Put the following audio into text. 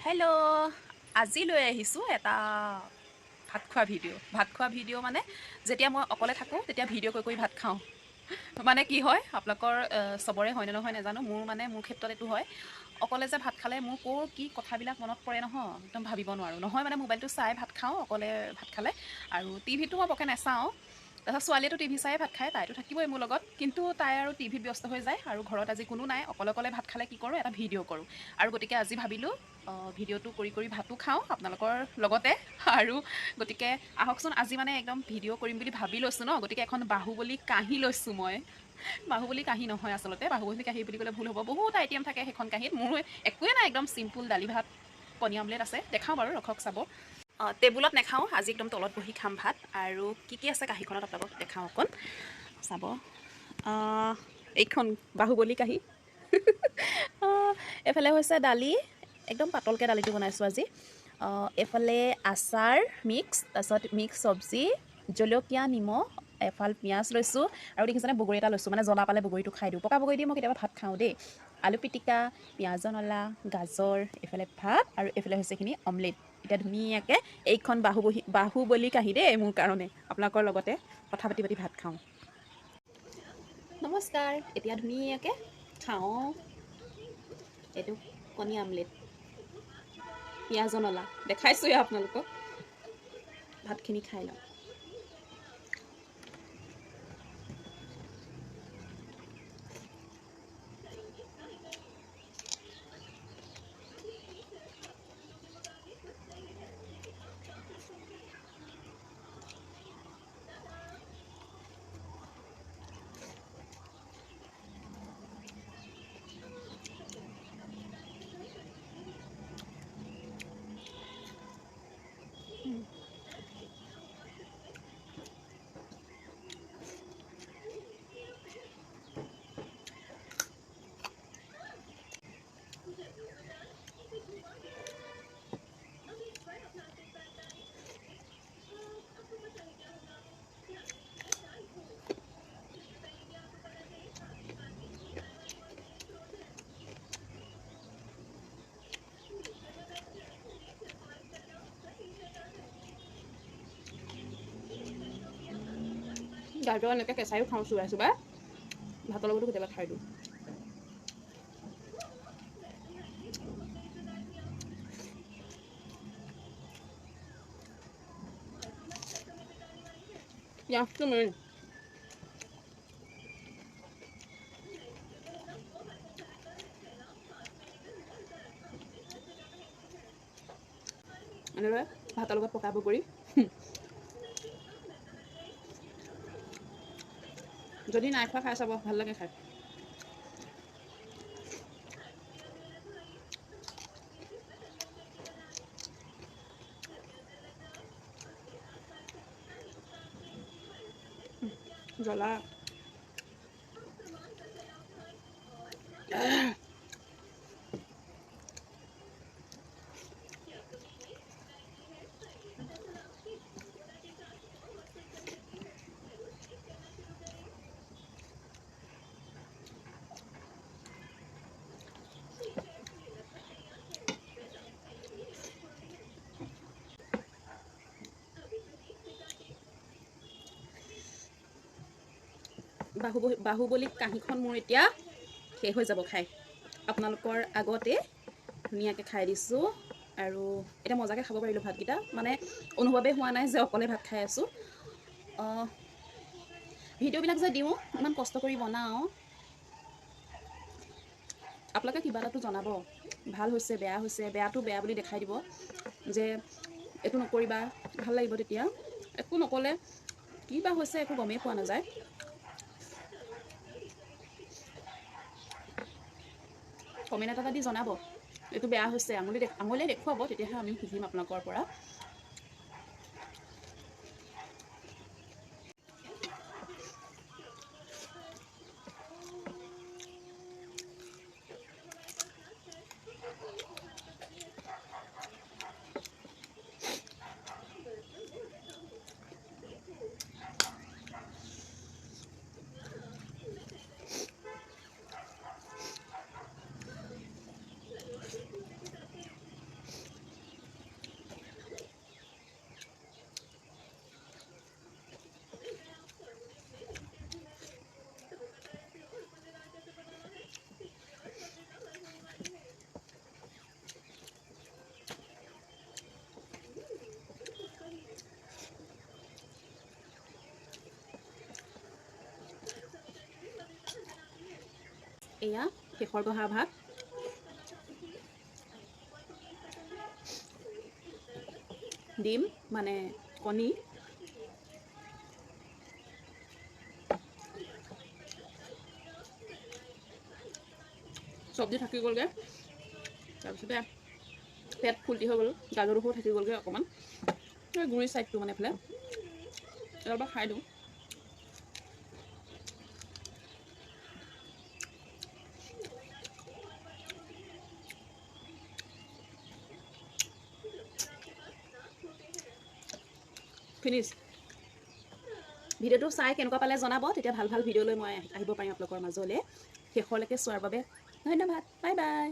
Hello' আজি লৈ আহিছোঁ এটা ভাত খোৱা ভিডিঅ' মানে যেতিয়া মই অকলে থাকোঁ তেতিয়া ভিডিঅ' কৰি ভাত খাওঁ মানে কি হয় আপোনালোকৰ চবৰে হয় নে নহয় নাজানো মোৰ ক্ষেত্ৰত এইটো হয় অকলে যে ভাত খালে মোৰ ক'ৰ কি কথাবিলাক মনত পৰে নহয় একদম ভাবিব নোৱাৰোঁ নহয় মানে মোবাইলটো চাই ভাত খাওঁ অকলে ভাত খালে আৰু টিভিটো মই বৰকৈ নাচাওঁ তাৰপিছত ছোৱালীয়েতো টিভি চায়ে ভাত খায় তাইতো থাকিবই মোৰ লগত কিন্তু তাই আৰু টিভিত ব্যস্ত হৈ যায় আৰু ঘৰত আজি কোনো নাই অকলে অকলে ভাত খালে কি কৰোঁ এটা ভিডিঅ' কৰোঁ আৰু গতিকে আজি ভাবিলোঁ ভিডিঅ'টো কৰি ভাতো খাওঁ আপোনালোকৰ লগতে আৰু গতিকে আহকচোন আজি মানে একদম ভিডিঅ' কৰিম বুলি ভাবি লৈছোঁ ন গতিকে এখন বাহুবলী কাঁহী লৈছোঁ মই বাহুবলী কাঁহী নহয় আচলতে বাহুবলী কাঁহী বুলি ক'লে ভুল হ'ব বহুত আইটেম থাকে সেইখন কাঁহীত মোৰ একোৱে নাই একদম চিম্পুল দালি ভাত পনীয়া আমলেট আছে দেখাওঁ বাৰু ৰখক চাব টেবুলত নাখাওঁ আজি একদম তলত বহি খাম ভাত আৰু কি আছে কাঁহীখনত আপোনালোকক দেখাওঁ অকণ চাব এইখন বাহুবলী কাঁহী এফালে হৈছে দালি একদম পাতলকৈ দালিটো বনাইছোঁ আজি এফালে আচাৰ তাৰপিছত মিক্স চব্জি জলকীয়া নিমখ এফাল পিঁয়াজ লৈছোঁ আৰু দেখিছেনে বগৰী এটা লৈছোঁ মানে জ্বলা পালে বগৰীটো খাই দিওঁ পকা বগৰী দি মই কেতিয়াবা ভাত খাওঁ দেই আলু পিটিকা পিঁয়াজ নলা গাজৰ এইফালে ভাত আৰু এইফালে হৈছেখিনি অমলেট এতিয়া ধুনীয়াকৈ এইখন বাহুবলী কাঁহী দেই মোৰ কাৰণে আপোনালোকৰ লগতে কথা পাতি ভাত খাওঁ নমস্কাৰ এতিয়া ধুনীয়াকৈ খাওঁ এইটো কণী আমলেট পিঁয়াজ নলা দেখাইছোঁৱে আপোনালোকক ভাতখিনি খাই লওঁ গাজৰ এনেকৈ কেঁচাইও খাওঁ চোবাই ভাতৰ লগতো কেতিয়াবা খাই দিওঁ পিঁয়াজটো মেইন এনেদৰে ভাতৰ লগত পকা বগৰী যদি নাই খোৱা খাই চাব ভাল লাগে খাই জ্বলা বাহুবলী কাঁহীখন মোৰ এতিয়া শেষ হৈ যাব খাই আপোনালোকৰ আগতে ধুনীয়াকৈ খাই দিছোঁ আৰু এতিয়া মজাকৈ খাব পাৰিলোঁ ভাতকেইটা মানে অনুভৱেই হোৱা নাই যে অকলে ভাত খাই আছোঁ ভিডিঅ'বিলাক যে দিওঁ ইমান কষ্ট কৰি বনাওঁ আপোনালোকে কিবা এটাতো জনাব ভাল হৈছে বেয়াটো বেয়া বুলি দেখাই দিব যে এইটো নকৰিবা ভাল লাগিব তেতিয়া একো নক'লে কি বা হৈছে একো গমেই পোৱা নাযায় কমেণ্ট এটা দি জনাব এইটো বেয়া হৈছে আঙুলিয়ে দেখুৱাব তেতিয়াহে আমি শিকিম আপোনালোকৰ পৰা এয়া শেষৰ গঢ়া ভাত। ডিম মানে কণী, চব্জি থাকি গ'লগৈ, তাৰপিছতে পেট ফুল্টি হৈ গ'ল, গাজৰ ডোখৰো থাকি গ'লগৈ অকণমান, গুৰি চাইডটো মানে এইফালে এবাৰ খাই দিওঁ। ফিনিছ। ভিডিঅ'টো চাই কেনেকুৱা পালে জনাব, তেতিয়া ভাল ভাল ভিডিঅ' লৈ মই আহিব পাৰিম আপোনালোকৰ মাজলৈ। শেষলৈকে চোৱাৰ বাবে ধন্যবাদ। Bye bye.